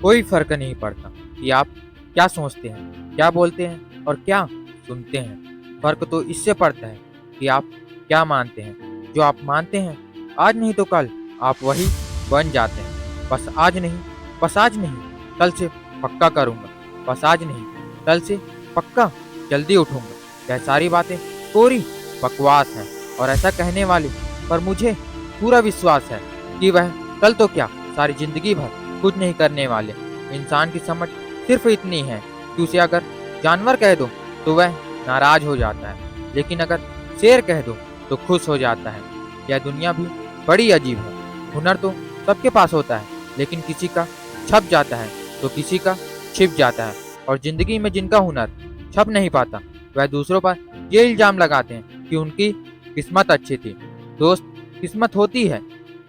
कोई फर्क नहीं पड़ता कि आप क्या सोचते हैं, क्या बोलते हैं और क्या सुनते हैं। फर्क तो इससे पड़ता है कि आप क्या मानते हैं। जो आप मानते हैं, आज नहीं तो कल आप वही बन जाते हैं। बस आज नहीं, कल से पक्का करूँगा। बस आज नहीं, कल से पक्का जल्दी उठूँगा। यह सारी बातें पूरी बकवास हैं और ऐसा कहने वाले पर मुझे पूरा विश्वास है कि वह कल तो क्या, सारी जिंदगी भर कुछ नहीं करने वाले। इंसान की समझ सिर्फ इतनी है कि उसे अगर जानवर कह दो तो वह नाराज हो जाता है, लेकिन अगर शेर कह दो तो खुश हो जाता है। यह दुनिया भी बड़ी अजीब है। हुनर तो सबके पास होता है, लेकिन किसी का छप जाता है तो किसी का छिप जाता है। और जिंदगी में जिनका हुनर छप नहीं पाता, वह दूसरों पर ये इल्जाम लगाते हैं कि उनकी किस्मत अच्छी थी। दोस्त, किस्मत होती है,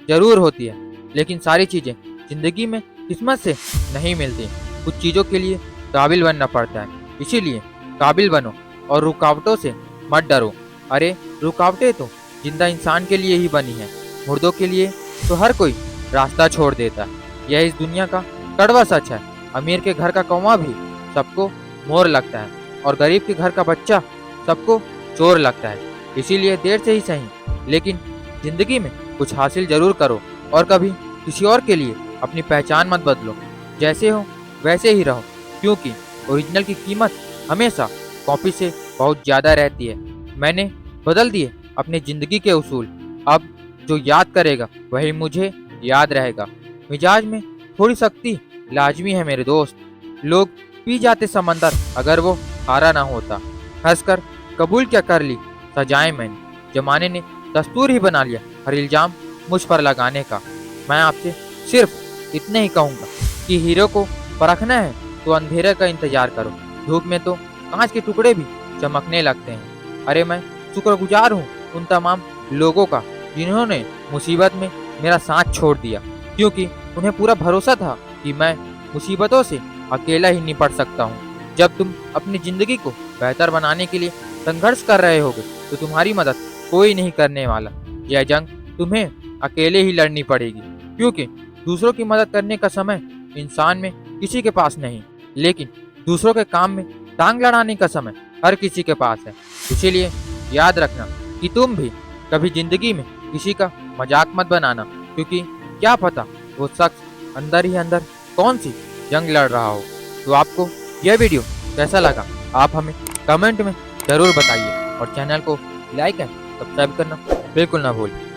जरूर होती है, लेकिन सारी चीजें जिंदगी में किस्मत से नहीं मिलती। कुछ चीजों के लिए काबिल बनना पड़ता है, इसीलिए काबिल बनो और रुकावटों से मत डरो। अरे, रुकावटें तो जिंदा इंसान के लिए ही बनी है। मुर्दों के लिए तो हर कोई रास्ता छोड़ देता है। यह इस दुनिया का कड़वा सच है। अमीर के घर का कौवा भी सबको मोर लगता है और गरीब के घर का बच्चा सबको चोर लगता है। इसीलिए देर से ही सही, लेकिन जिंदगी में कुछ हासिल जरूर करो और कभी किसी और के लिए अपनी पहचान मत बदलो। जैसे हो वैसे ही रहो, क्योंकि ओरिजिनल की कीमत हमेशा कॉपी से बहुत ज़्यादा रहती है। मैंने बदल दिए अपनी ज़िंदगी के उसूल। अब जो याद करेगा वही मुझे याद रहेगा। मिजाज में थोड़ी सख्ती लाजमी है मेरे दोस्त। लोग पी जाते समंदर अगर वो खारा ना होता। हंसकर कबूल क्या कर ली सजाएं मैंने। जमाने ने दस्तूर ही बना लिया हर इल्जाम मुझ पर लगाने का। मैं आपसे सिर्फ इतने ही कहूँगा कि हीरो को परखना है तो अंधेरे का इंतजार करो। धूप में तो कांच के टुकड़े भी चमकने लगते हैं। अरे, मैं शुक्रगुजार हूँ उन तमाम लोगों का जिन्होंने मुसीबत में मेरा साथ छोड़ दिया, क्योंकि उन्हें पूरा भरोसा था कि मैं मुसीबतों से अकेला ही निपट सकता हूँ। जब तुम अपनी जिंदगी को बेहतर बनाने के लिए संघर्ष कर रहे होगे तो तुम्हारी मदद कोई नहीं करने वाला। यह जंग तुम्हें अकेले ही लड़नी पड़ेगी, क्योंकि दूसरों की मदद करने का समय इंसान में किसी के पास नहीं, लेकिन दूसरों के काम में टांग लड़ाने का समय हर किसी के पास है। इसीलिए याद रखना कि तुम भी कभी जिंदगी में किसी का मजाक मत बनाना, क्योंकि क्या पता वो शख्स अंदर ही अंदर कौन सी जंग लड़ रहा हो। तो आपको यह वीडियो कैसा लगा, आप हमें कमेंट में जरूर बताइए और चैनल को लाइक एंड सब्सक्राइब करना बिल्कुल ना भूलें।